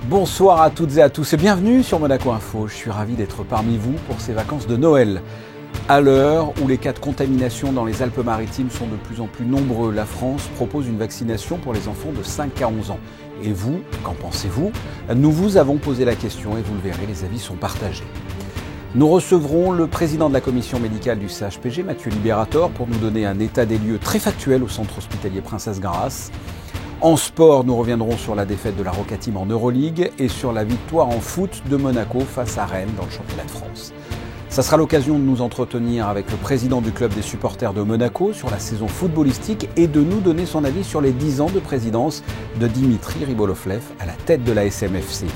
Bonsoir à toutes et à tous et bienvenue sur Monaco Info. Je suis ravi d'être parmi vous pour ces vacances de Noël. À l'heure où les cas de contamination dans les Alpes-Maritimes sont de plus en plus nombreux, la France propose une vaccination pour les enfants de 5 à 11 ans. Et vous, qu'en pensez-vous? Nous vous avons posé la question et vous le verrez, les avis sont partagés. Nous recevrons le président de la commission médicale du CHPG, Mathieu Libérator, pour nous donner un état des lieux très factuel au centre hospitalier Princesse Grasse. En sport, nous reviendrons sur la défaite de la Roca Team en Euroleague et sur la victoire en foot de Monaco face à Rennes dans le championnat de France. Ça sera l'occasion de nous entretenir avec le président du club des supporters de Monaco sur la saison footballistique et de nous donner son avis sur les 10 ans de présidence de Dimitri Ribolovlev à la tête de la SMFC.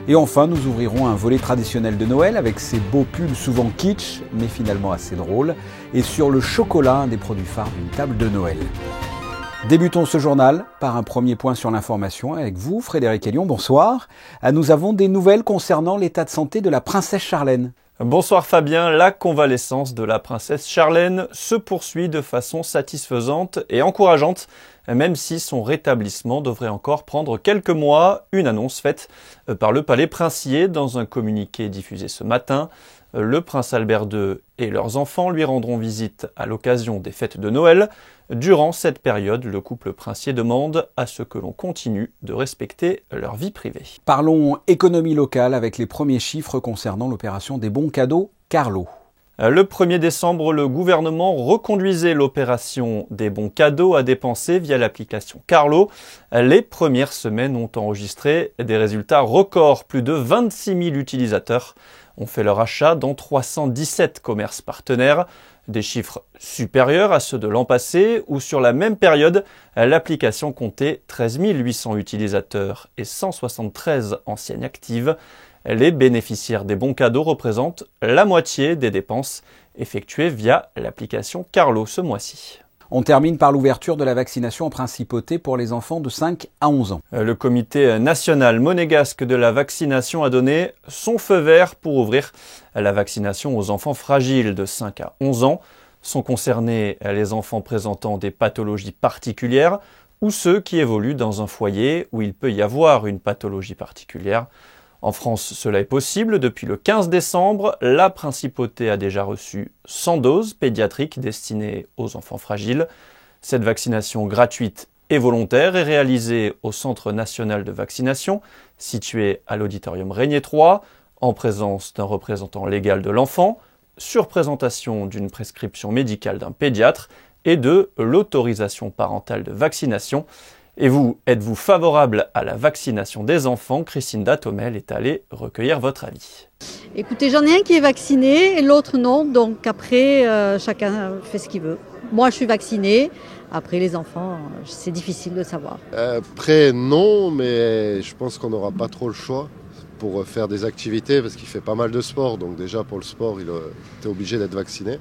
Et enfin, nous ouvrirons un volet traditionnel de Noël avec ses beaux pulls souvent kitsch, mais finalement assez drôles, et sur le chocolat, un des produits phares d'une table de Noël. Débutons ce journal par un premier point sur l'information avec vous, Frédéric Hélion, bonsoir. Nous avons des nouvelles concernant l'état de santé de la princesse Charlène. Bonsoir Fabien, la convalescence de la princesse Charlène se poursuit de façon satisfaisante et encourageante, même si son rétablissement devrait encore prendre quelques mois, une annonce faite par le palais princier dans un communiqué diffusé ce matin. Le prince Albert II et leurs enfants lui rendront visite à l'occasion des fêtes de Noël. Durant cette période, le couple princier demande à ce que l'on continue de respecter leur vie privée. Parlons économie locale avec les premiers chiffres concernant l'opération des bons cadeaux Carlo. Le 1er décembre, le gouvernement reconduisait l'opération des bons cadeaux à dépenser via l'application Carlo. Les premières semaines ont enregistré des résultats records. Plus de 26 000 utilisateurs ont fait leur achat dans 317 commerces partenaires. Des chiffres supérieurs à ceux de l'an passé, où sur la même période, l'application comptait 13 800 utilisateurs et 173 enseignes actives. Les bénéficiaires des bons cadeaux représentent la moitié des dépenses effectuées via l'application Carlo ce mois-ci. On termine par l'ouverture de la vaccination en principauté pour les enfants de 5 à 11 ans. Le comité national monégasque de la vaccination a donné son feu vert pour ouvrir la vaccination aux enfants fragiles de 5 à 11 ans. Sont concernés les enfants présentant des pathologies particulières ou ceux qui évoluent dans un foyer où il peut y avoir une pathologie particulière. En France, cela est possible. Depuis le 15 décembre, la principauté a déjà reçu 100 doses pédiatriques destinées aux enfants fragiles. Cette vaccination gratuite et volontaire est réalisée au Centre national de vaccination, situé à l'auditorium Régnier 3, en présence d'un représentant légal de l'enfant, sur présentation d'une prescription médicale d'un pédiatre et de l'autorisation parentale de vaccination. Et vous, êtes-vous favorable à la vaccination des enfants? Christine Datomel est allée recueillir votre avis. Écoutez, j'en ai un qui est vacciné et l'autre non, donc après chacun fait ce qu'il veut. Moi je suis vaccinée, après les enfants c'est difficile de savoir. Après non, mais je pense qu'on n'aura pas trop le choix pour faire des activités parce qu'il fait pas mal de sport, donc déjà pour le sport il était obligé d'être vacciné,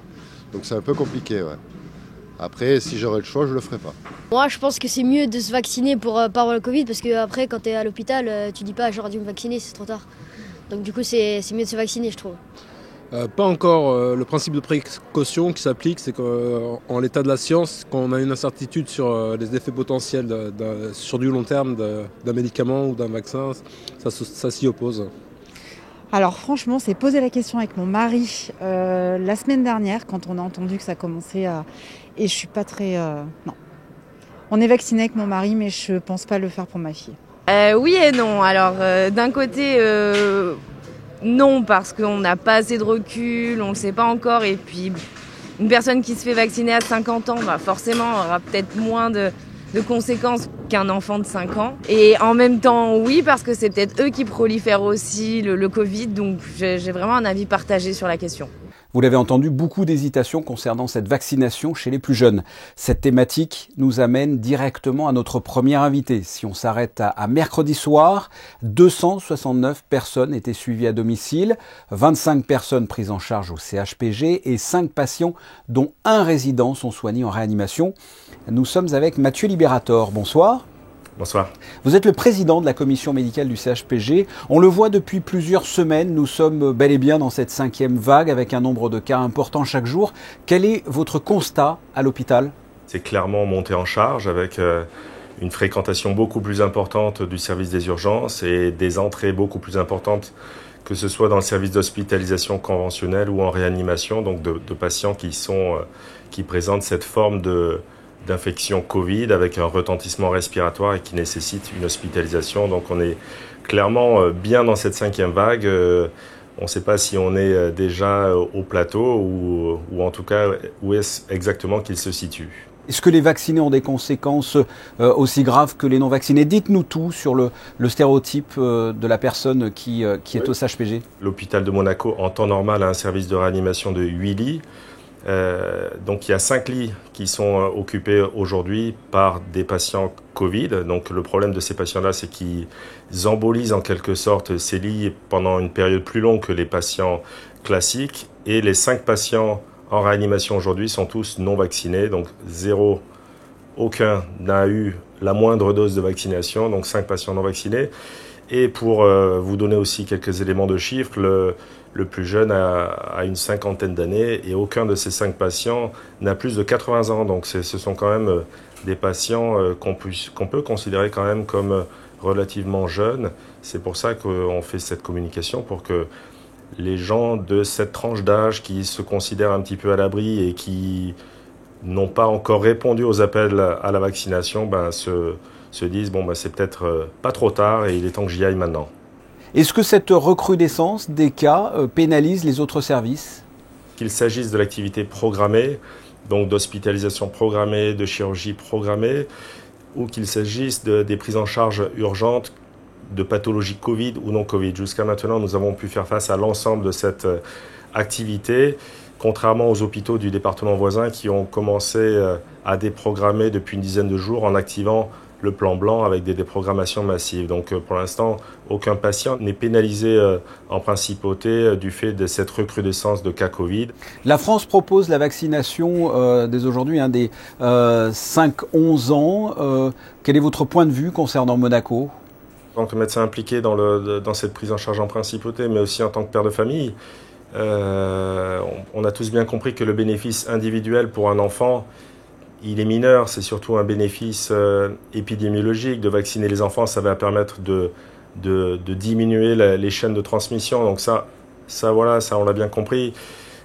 donc c'est un peu compliqué. Ouais. Après, si j'aurais le choix, je le ferais pas. Moi, je pense que c'est mieux de se vacciner pour pas avoir le Covid, parce que après, quand tu es à l'hôpital, tu dis pas j'aurais dû me vacciner, c'est trop tard. Donc du coup, c'est mieux de se vacciner, je trouve. Pas encore. Le principe de précaution qui s'applique, c'est qu'en l'état de la science, quand on a une incertitude sur les effets potentiels sur du long terme d'un médicament ou d'un vaccin, ça s'y oppose. Alors franchement, c'est poser la question avec mon mari la semaine dernière quand on a entendu que ça commençait à... Et je suis pas très... Non. On est vacciné avec mon mari, mais je pense pas le faire pour ma fille. Oui et non. Alors d'un côté, non, parce qu'on n'a pas assez de recul, on ne le sait pas encore. Et puis une personne qui se fait vacciner à 50 ans, bah, forcément aura peut-être moins de conséquences qu'un enfant de 5 ans. Et en même temps, oui, parce que c'est peut-être eux qui prolifèrent aussi le Covid. Donc j'ai vraiment un avis partagé sur la question. Vous l'avez entendu, beaucoup d'hésitations concernant cette vaccination chez les plus jeunes. Cette thématique nous amène directement à notre premier invité. Si on s'arrête à mercredi soir, 269 personnes étaient suivies à domicile, 25 personnes prises en charge au CHPG et 5 patients, dont un résident, sont soignés en réanimation. Nous sommes avec Mathieu Libérator. Bonsoir. Bonsoir. Vous êtes le président de la commission médicale du CHPG. On le voit depuis plusieurs semaines, nous sommes bel et bien dans cette 5e vague avec un nombre de cas important chaque jour. Quel est votre constat à l'hôpital ? C'est clairement monté en charge avec une fréquentation beaucoup plus importante du service des urgences et des entrées beaucoup plus importantes, que ce soit dans le service d'hospitalisation conventionnel ou en réanimation, donc de patients qui présentent cette forme d'infection Covid avec un retentissement respiratoire et qui nécessite une hospitalisation. Donc on est clairement bien dans cette 5e vague. On ne sait pas si on est déjà au plateau ou en tout cas où est-ce exactement qu'il se situe. Est-ce que les vaccinés ont des conséquences aussi graves que les non-vaccinés? Dites-nous tout sur le stéréotype de la personne qui est au SHPG. L'hôpital de Monaco, en temps normal, a un service de réanimation de 8 lits. Donc il y a 5 lits qui sont occupés aujourd'hui par des patients Covid. Donc le problème de ces patients-là, c'est qu'ils embolisent en quelque sorte ces lits pendant une période plus longue que les patients classiques. Et les 5 patients en réanimation aujourd'hui sont tous non vaccinés, donc aucun n'a eu la moindre dose de vaccination, donc 5 patients non vaccinés. Et pour vous donner aussi quelques éléments de chiffres, le plus jeune a une 50aine d'années et aucun de ces 5 patients n'a plus de 80 ans. Donc ce sont quand même des patients qu'on peut considérer quand même comme relativement jeunes. C'est pour ça qu'on fait cette communication, pour que les gens de cette tranche d'âge qui se considèrent un petit peu à l'abri et qui n'ont pas encore répondu aux appels à la vaccination se disent c'est peut-être pas trop tard et il est temps que j'y aille maintenant. Est-ce que cette recrudescence des cas pénalise les autres services? Qu'il s'agisse de l'activité programmée, donc d'hospitalisation programmée, de chirurgie programmée, ou qu'il s'agisse des prises en charge urgentes de pathologies Covid ou non Covid. Jusqu'à maintenant, nous avons pu faire face à l'ensemble de cette activité, contrairement aux hôpitaux du département voisin qui ont commencé à déprogrammer depuis une dizaine de jours en activant le plan blanc avec des déprogrammations massives. Donc pour l'instant, aucun patient n'est pénalisé en principauté du fait de cette recrudescence de cas Covid. La France propose la vaccination dès aujourd'hui des 5-11 ans. Quel est votre point de vue concernant Monaco ? En tant que médecin impliqué dans cette prise en charge en principauté, mais aussi en tant que père de famille, on a tous bien compris que le bénéfice individuel pour un enfant, il est mineur. C'est surtout un bénéfice épidémiologique. De vacciner les enfants, ça va permettre de diminuer les chaînes de transmission. Donc ça on l'a bien compris.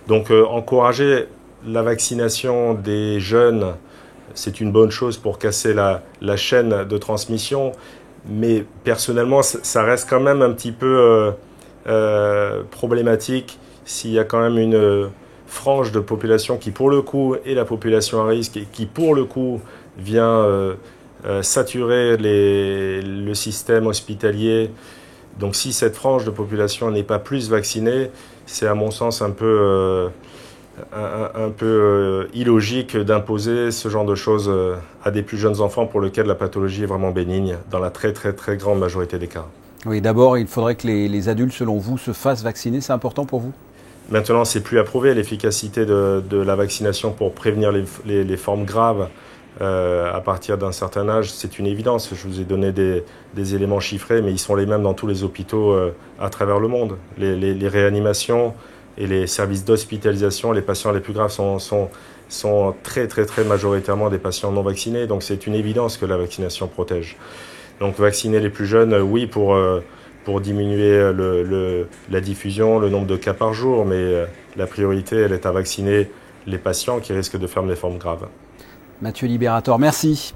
Donc encourager la vaccination des jeunes, c'est une bonne chose pour casser la chaîne de transmission. Mais personnellement, ça reste quand même un petit peu problématique s'il y a quand même une frange de population qui, pour le coup, est la population à risque et qui, pour le coup, vient saturer le système hospitalier. Donc si cette frange de population n'est pas plus vaccinée, c'est à mon sens un peu illogique d'imposer ce genre de choses à des plus jeunes enfants pour lesquels la pathologie est vraiment bénigne dans la très très très grande majorité des cas. Oui, d'abord, il faudrait que les adultes, selon vous, se fassent vacciner. C'est important pour vous? Maintenant, c'est plus à prouver l'efficacité de la vaccination pour prévenir les formes graves à partir d'un certain âge. C'est une évidence. Je vous ai donné des éléments chiffrés, mais ils sont les mêmes dans tous les hôpitaux à travers le monde. Les réanimations et les services d'hospitalisation, les patients les plus graves sont très très très majoritairement des patients non vaccinés. Donc c'est une évidence que la vaccination protège. Donc vacciner les plus jeunes, oui, pour diminuer la diffusion, le nombre de cas par jour, mais la priorité, elle est à vacciner les patients qui risquent de faire des formes graves. Mathieu Libérator, merci.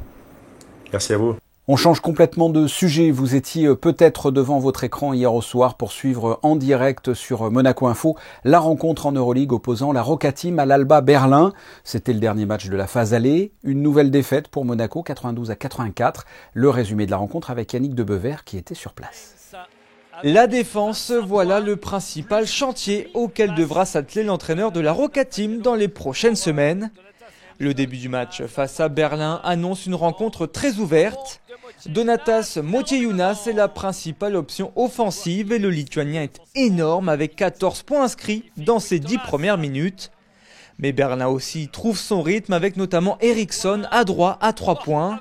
Merci à vous. On change complètement de sujet. Vous étiez peut-être devant votre écran hier au soir pour suivre en direct sur Monaco Info la rencontre en Euroleague opposant la Roca Team à l'Alba Berlin. C'était le dernier match de la phase aller. Une nouvelle défaite pour Monaco, 92-84. Le résumé de la rencontre avec Yannick Debever qui était sur place. La défense, voilà le principal chantier auquel devra s'atteler l'entraîneur de la Roca Team dans les prochaines semaines. Le début du match face à Berlin annonce une rencontre très ouverte. Donatas Motiejūnas est la principale option offensive et le Lituanien est énorme avec 14 points inscrits dans ses 10 premières minutes. Mais Berlin aussi trouve son rythme avec notamment Eriksson à droit à 3 points.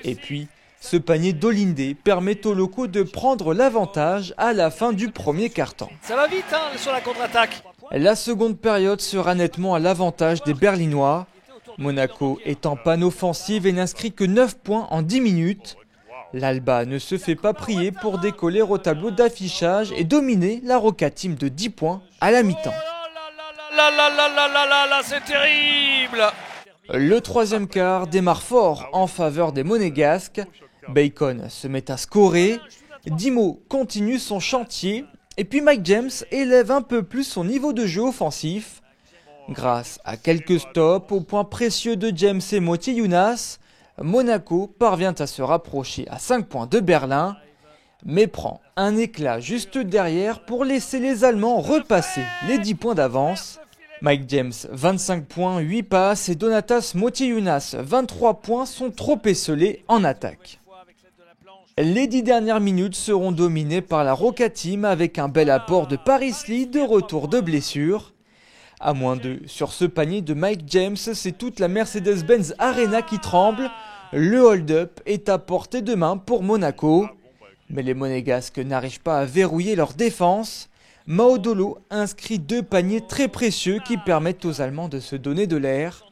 Et puis, ce panier d'Olinde permet aux locaux de prendre l'avantage à la fin du premier quart-temps. Ça va vite sur la contre-attaque. La seconde période sera nettement à l'avantage des Berlinois. Monaco est en panne offensive et n'inscrit que 9 points en 10 minutes. L'Alba ne se fait pas prier pour décoller au tableau d'affichage et dominer la Roca Team de 10 points à la mi-temps. C'est terrible! Le troisième quart démarre fort en faveur des Monégasques. Bacon se met à scorer. Dimo continue son chantier. Et puis Mike James élève un peu plus son niveau de jeu offensif. Grâce à quelques stops au point précieux de James et Motye Younas, Monaco parvient à se rapprocher à 5 points de Berlin, mais prend un éclat juste derrière pour laisser les Allemands repasser les 10 points d'avance. Mike James, 25 points, 8 passes et Donatas Motye Younas, 23 points sont trop esselés en attaque. Les 10 dernières minutes seront dominées par la Roca Team avec un bel apport de Paris Lee de retour de blessure. À -2 sur ce panier de Mike James, c'est toute la Mercedes-Benz Arena qui tremble. Le hold-up est à portée de main pour Monaco. Mais les Monégasques n'arrivent pas à verrouiller leur défense. Maodolo inscrit 2 paniers très précieux qui permettent aux Allemands de se donner de l'air.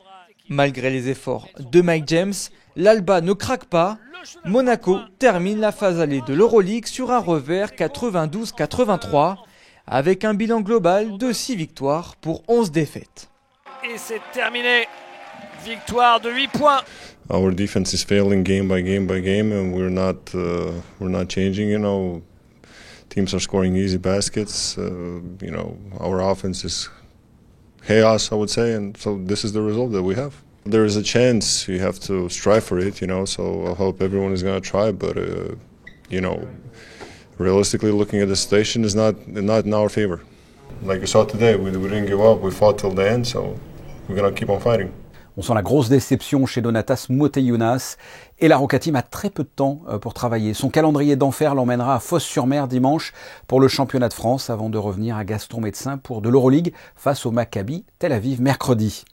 Malgré les efforts de Mike James, l'Alba ne craque pas. Monaco termine la phase allée de l'Euroleague sur un revers 92-83 avec un bilan global de 6 victoires pour 11 défaites. Et c'est terminé. Victoire de 8 points. Our defense is failing game by game by game, and we're not changing. You know, teams are scoring easy baskets. You know, our offense is chaos, I would say, and so this is the result that we have. There is a chance, you have to strive for it. You know, so I hope everyone is going to try, but you know, realistically, looking at the situation is not in our favor. Like you saw today, we didn't give up. We fought till the end, so we're going to keep on fighting. On sent la grosse déception chez Donatas Motye Younas et la Roca Team a très peu de temps pour travailler. Son calendrier d'enfer l'emmènera à Fos-sur-Mer dimanche pour le championnat de France avant de revenir à Gaston-Médecin pour de l'Euroleague face au Maccabi Tel Aviv mercredi.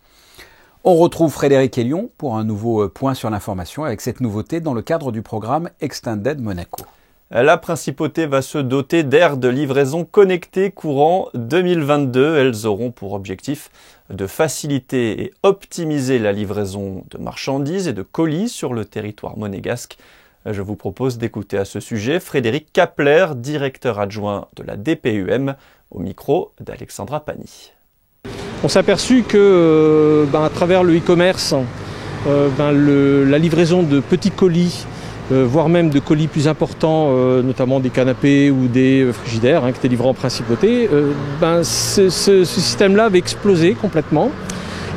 On retrouve Frédéric Elion pour un nouveau point sur l'information avec cette nouveauté dans le cadre du programme Extended Monaco. La principauté va se doter d'aires de livraison connectées courant 2022. Elles auront pour objectif de faciliter et optimiser la livraison de marchandises et de colis sur le territoire monégasque. Je vous propose d'écouter à ce sujet Frédéric Kapler, directeur adjoint de la DPUM, au micro d'Alexandra Pani. On s'est aperçu que à travers le e-commerce, la livraison de petits colis, voire même de colis plus importants, notamment des canapés ou des frigidaires qui étaient livrés en principauté, ce système-là avait explosé complètement.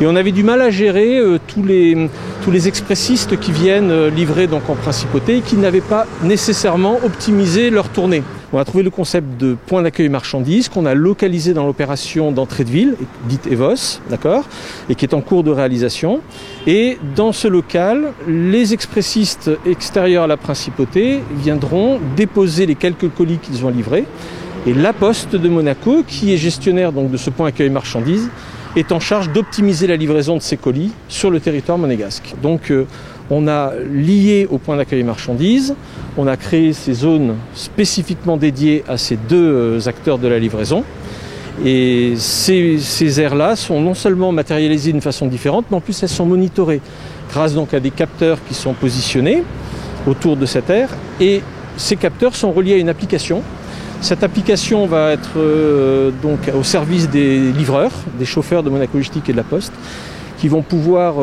Et on avait du mal à gérer tous les expressistes qui viennent livrer donc en principauté et qui n'avaient pas nécessairement optimisé leur tournée. On a trouvé le concept de point d'accueil marchandises qu'on a localisé dans l'opération d'entrée de ville, dite EVOS, d'accord, et qui est en cours de réalisation. Et dans ce local, les expressistes extérieurs à la principauté viendront déposer les quelques colis qu'ils ont livrés. Et la Poste de Monaco, qui est gestionnaire donc de ce point d'accueil marchandises, est en charge d'optimiser la livraison de ces colis sur le territoire monégasque. Donc on a lié au point d'accueil marchandises, on a créé ces zones spécifiquement dédiées à ces deux acteurs de la livraison. Et ces aires-là sont non seulement matérialisées d'une façon différente, mais en plus elles sont monitorées grâce donc à des capteurs qui sont positionnés autour de cette aire. Et ces capteurs sont reliés à une application. Cette application va être donc au service des livreurs, des chauffeurs de Monaco Logistique et de la Poste, qui vont pouvoir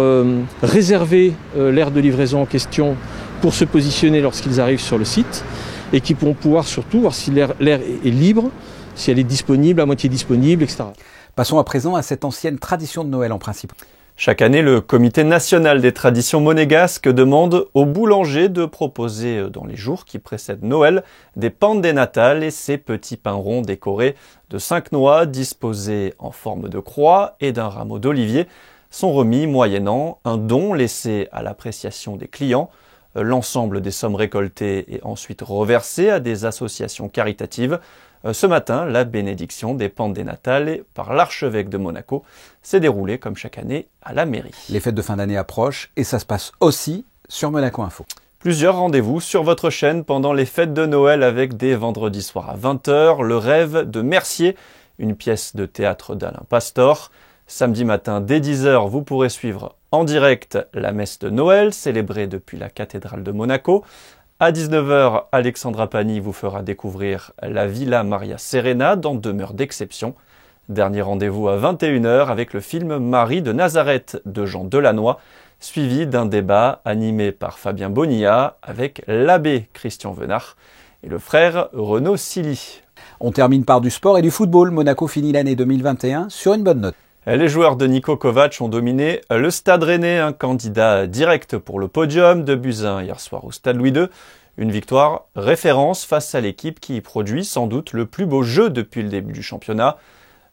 réserver l'aire de livraison en question pour se positionner lorsqu'ils arrivent sur le site et qui vont pouvoir surtout voir si l'aire est libre, si elle est disponible, à moitié disponible, etc. Passons à présent à cette ancienne tradition de Noël en principe. Chaque année, le Comité national des traditions monégasques demande aux boulangers de proposer dans les jours qui précèdent Noël des pan de Natal et ces petits pains ronds décorés de 5 noix disposés en forme de croix et d'un rameau d'olivier sont remis moyennant un don laissé à l'appréciation des clients. L'ensemble des sommes récoltées est ensuite reversé à des associations caritatives. Ce matin, la bénédiction des pan de Natal par l'archevêque de Monaco s'est déroulée comme chaque année à la mairie. Les fêtes de fin d'année approchent et ça se passe aussi sur Monaco Info. Plusieurs rendez-vous sur votre chaîne pendant les fêtes de Noël avec dès vendredi soir à 20h, Le Rêve de Mercier, une pièce de théâtre d'Alain Pastor. Samedi matin, dès 10h, vous pourrez suivre en direct la messe de Noël, célébrée depuis la cathédrale de Monaco. À 19h, Alexandra Pagny vous fera découvrir la Villa Maria Serena dans demeure d'exception. Dernier rendez-vous à 21h avec le film Marie de Nazareth de Jean Delannoy, suivi d'un débat animé par Fabien Bonilla avec l'abbé Christian Venard et le frère Renaud Silly. On termine par du sport et du football. Monaco finit l'année 2021 sur une bonne note. Les joueurs de Niko Kovac ont dominé le Stade Rennais, un candidat direct pour le podium de Buzyn hier soir au Stade Louis II. Une victoire référence face à l'équipe qui produit sans doute le plus beau jeu depuis le début du championnat.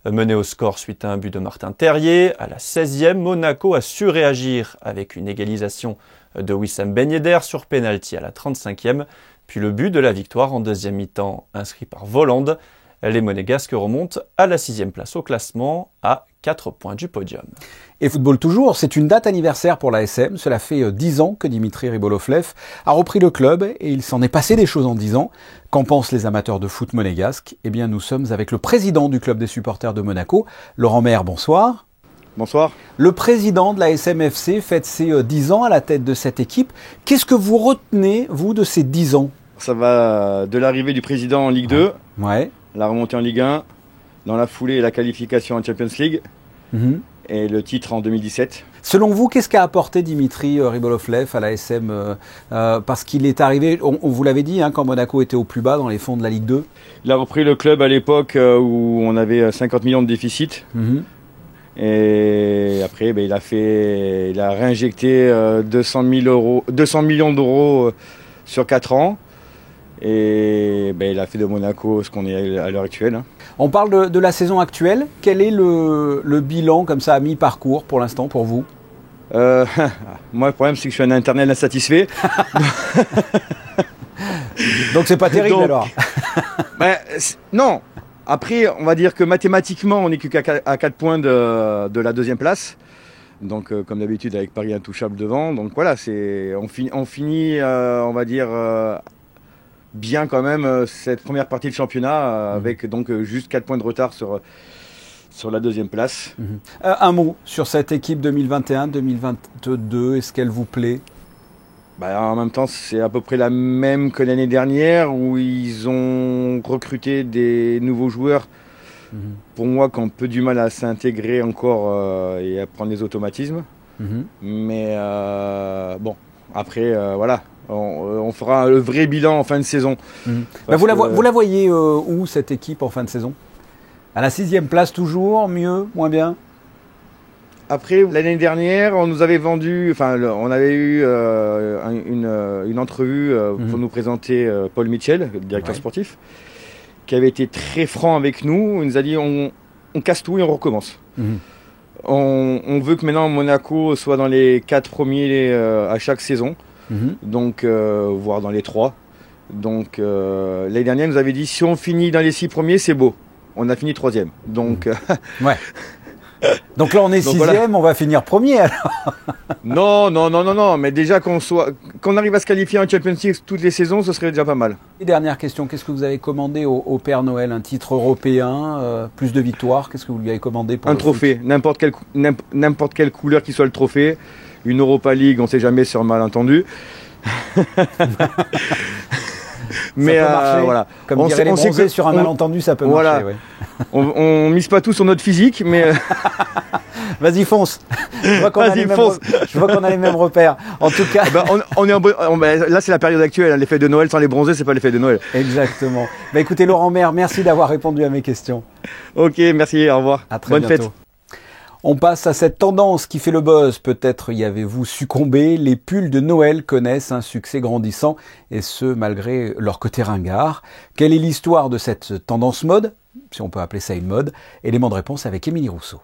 Mené au score suite à un but de Martin Terrier, à la 16e, Monaco a su réagir avec une égalisation de Wissam Ben Yedder sur pénalty à la 35e, puis le but de la victoire en deuxième mi-temps inscrit par Voland. Les Monégasques remontent à la 6e place au classement, à 4 points du podium. Et football toujours, c'est une date anniversaire pour l'ASM. Cela fait 10 ans que Dimitri Ribolovlev a repris le club et il s'en est passé des choses en 10 ans. Qu'en pensent les amateurs de foot monégasques? Eh bien, nous sommes avec le président du club des supporters de Monaco, Laurent Maire, bonsoir. Bonsoir. Le président de la SMFC fête ses 10 ans à la tête de cette équipe. Qu'est-ce que vous retenez, vous, de ces 10 ans? Ça va de l'arrivée du président en Ligue 2, ouais. La remontée en Ligue 1, dans la foulée la qualification en Champions League et le titre en 2017. Selon vous, qu'est-ce qu'a apporté Dimitri Ribolovlev à la SM parce qu'il est arrivé, on vous l'avait dit, quand Monaco était au plus bas dans les fonds de la Ligue 2. Il a repris le club à l'époque où on avait 50 millions de déficit. Et après, il a réinjecté 200 millions d'euros sur 4 ans. Et il a fait de Monaco ce qu'on est à l'heure actuelle. On parle de la saison actuelle. Quel est le bilan comme ça à mi-parcours pour l'instant pour vous? Moi, le problème, c'est que je suis un internal insatisfait. Donc c'est pas terrible alors. Non. Après, on va dire que mathématiquement, on n'est qu'à 4 points de la deuxième place. Donc, comme d'habitude, avec Paris intouchable devant. Donc voilà, on finit, on va dire, bien quand même cette première partie de championnat avec donc juste 4 points de retard sur la deuxième place. Un mot sur cette équipe 2021-2022, est-ce qu'elle vous plaît? En même temps, c'est à peu près la même que l'année dernière où ils ont recruté des nouveaux joueurs. Pour moi, qui ont un peu du mal à s'intégrer encore et à prendre les automatismes. Mais bon, après, voilà. On fera le vrai bilan en fin de saison. Vous la voyez où cette équipe en fin de saison? À la 6e place toujours, mieux, moins bien? Après, l'année dernière, on nous avait vendu, on avait eu une entrevue pour nous présenter Paul Mitchell, le directeur sportif, qui avait été très franc avec nous. Il nous a dit on casse tout et on recommence. On veut que maintenant Monaco soit dans les 4 premiers à chaque saison. Donc voire dans les 3. Donc l'année dernière, il nous avait dit si on finit dans les 6 premiers, c'est beau. On a fini 3e. Donc ouais. Donc là on est 6e, voilà. On va finir premier alors. Non, mais déjà qu'on arrive à se qualifier en Champions League toutes les saisons, ce serait déjà pas mal. Et dernière question, qu'est-ce que vous avez commandé au Père Noël? Un titre européen, plus de victoires, qu'est-ce que vous lui avez commandé pour un trophée, n'importe quelle couleur qui soit le trophée. Une Europa League, on ne sait jamais sur malentendu. Mais ça peut marcher. Voilà. Comme dirait les bronzés, sur un malentendu, ça peut marcher. Ouais. On mise pas tout sur notre physique, mais vas-y fonce. Je vois qu'on a les mêmes repères. En tout cas, là c'est la période actuelle. Les fêtes de Noël sans les bronzés, c'est pas les fêtes de Noël. Exactement. Écoutez Laurent Maire, merci d'avoir répondu à mes questions. Ok, merci. Au revoir. À très bientôt. Fête. On passe à cette tendance qui fait le buzz. Peut-être y avez-vous succombé. Les pulls de Noël connaissent un succès grandissant, et ce, malgré leur côté ringard. Quelle est l'histoire de cette tendance mode, si on peut appeler ça une mode? Élément de réponse avec Émilie Rousseau.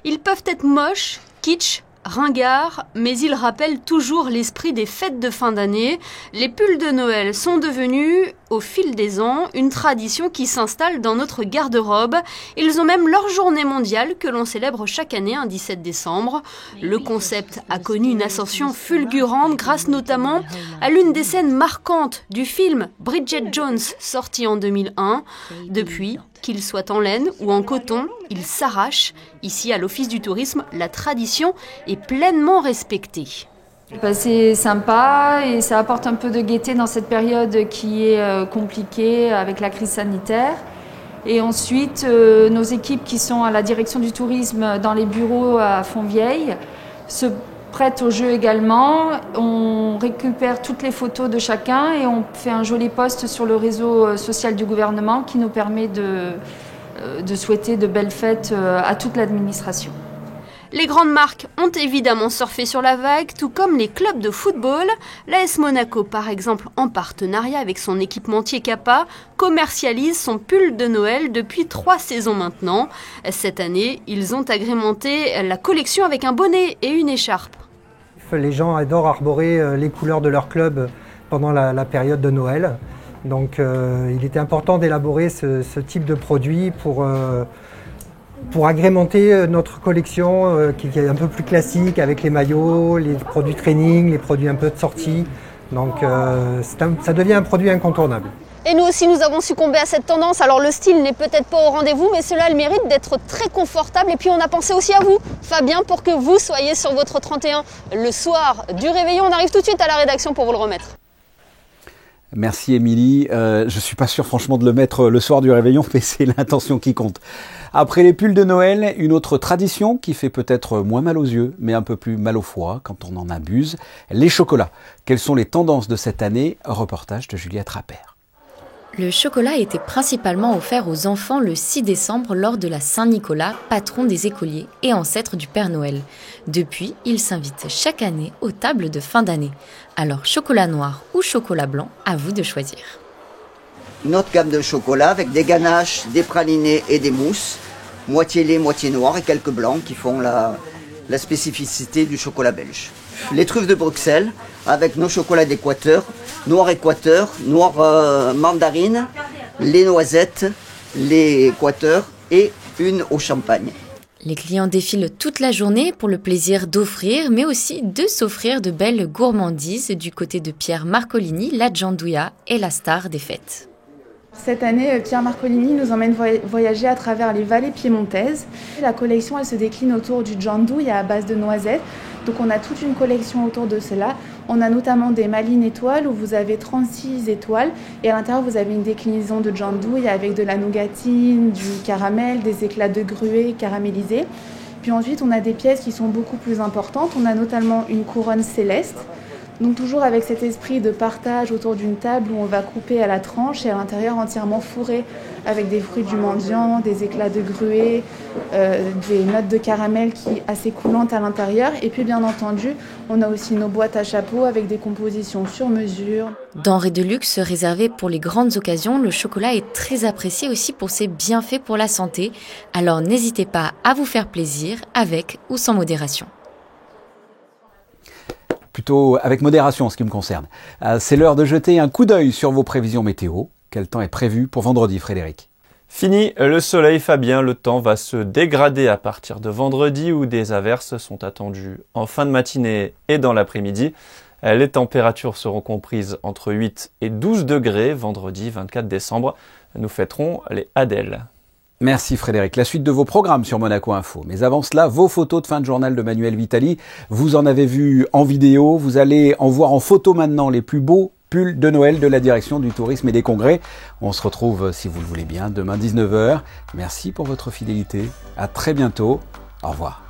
Ils peuvent être moches, kitsch, ringards, mais ils rappellent toujours l'esprit des fêtes de fin d'année. Les pulls de Noël sont devenus au fil des ans, une tradition qui s'installe dans notre garde-robe. Ils ont même leur journée mondiale que l'on célèbre chaque année un 17 décembre. Le concept a connu une ascension fulgurante grâce notamment à l'une des scènes marquantes du film Bridget Jones, sorti en 2001. Depuis, qu'il soit en laine ou en coton, il s'arrache. Ici, à l'Office du tourisme, la tradition est pleinement respectée. C'est sympa et ça apporte un peu de gaieté dans cette période qui est compliquée avec la crise sanitaire. Et ensuite, nos équipes qui sont à la direction du tourisme dans les bureaux à Fontvieille se prêtent au jeu également. On récupère toutes les photos de chacun et on fait un joli post sur le réseau social du gouvernement qui nous permet de souhaiter de belles fêtes à toute l'administration. Les grandes marques ont évidemment surfé sur la vague, tout comme les clubs de football. L'AS Monaco, par exemple, en partenariat avec son équipementier Kappa, commercialise son pull de Noël depuis 3 saisons maintenant. Cette année, ils ont agrémenté la collection avec un bonnet et une écharpe. Les gens adorent arborer les couleurs de leur club pendant la période de Noël. Donc il était important d'élaborer ce type de produit pour agrémenter notre collection qui est un peu plus classique avec les maillots, les produits training, les produits un peu de sortie. Donc ça devient un produit incontournable. Et nous aussi, nous avons succombé à cette tendance. Alors le style n'est peut-être pas au rendez-vous, mais cela a le mérite d'être très confortable. Et puis on a pensé aussi à vous, Fabien, pour que vous soyez sur votre 31 le soir du réveillon. On arrive tout de suite à la rédaction pour vous le remettre. Merci Émilie. Je ne suis pas sûr franchement de le mettre le soir du réveillon, mais c'est l'intention qui compte. Après les pulls de Noël, une autre tradition qui fait peut-être moins mal aux yeux, mais un peu plus mal au foie quand on en abuse, les chocolats. Quelles sont les tendances de cette année? Reportage de Juliette Rappert. Le chocolat était principalement offert aux enfants le 6 décembre lors de la Saint-Nicolas, patron des écoliers et ancêtre du Père Noël. Depuis, il s'invite chaque année aux tables de fin d'année. Alors chocolat noir ou chocolat blanc, à vous de choisir. Notre gamme de chocolat avec des ganaches, des pralinés et des mousses, moitié lait, moitié noir et quelques blancs qui font la spécificité du chocolat belge. Les truffes de Bruxelles avec nos chocolats d'Équateur, noir mandarine, les noisettes, les Équateur et une au champagne. Les clients défilent toute la journée pour le plaisir d'offrir, mais aussi de s'offrir de belles gourmandises du côté de Pierre Marcolini, la giandouilla et la star des fêtes. Cette année, Pierre Marcolini nous emmène voyager à travers les vallées piémontaises. La collection, elle se décline autour du giandouilla à base de noisettes. Donc on a toute une collection autour de cela. On a notamment des malines étoiles où vous avez 36 étoiles et à l'intérieur vous avez une déclinaison de giandouilla avec de la nougatine, du caramel, des éclats de gruau caramélisés. Puis ensuite on a des pièces qui sont beaucoup plus importantes. On a notamment une couronne céleste. Donc toujours avec cet esprit de partage autour d'une table où on va couper à la tranche et à l'intérieur entièrement fourré avec des fruits du mendiant, des éclats de gruau, des notes de caramel qui assez coulantes à l'intérieur. Et puis bien entendu, on a aussi nos boîtes à chapeaux avec des compositions sur mesure. Denrée de luxe réservée pour les grandes occasions, le chocolat est très apprécié aussi pour ses bienfaits pour la santé. Alors n'hésitez pas à vous faire plaisir avec ou sans modération. Plutôt avec modération en ce qui me concerne. C'est l'heure de jeter un coup d'œil sur vos prévisions météo. Quel temps est prévu pour vendredi, Frédéric? Fini le soleil, Fabien, le temps va se dégrader à partir de vendredi où des averses sont attendues en fin de matinée et dans l'après-midi. Les températures seront comprises entre 8 et 12 degrés vendredi 24 décembre. Nous fêterons les Adèles. Merci Frédéric. La suite de vos programmes sur Monaco Info. Mais avant cela, vos photos de fin de journal de Manuel Vitali. Vous en avez vu en vidéo. Vous allez en voir en photo maintenant les plus beaux pulls de Noël de la direction du tourisme et des congrès. On se retrouve, si vous le voulez bien, demain 19h. Merci pour votre fidélité. À très bientôt. Au revoir.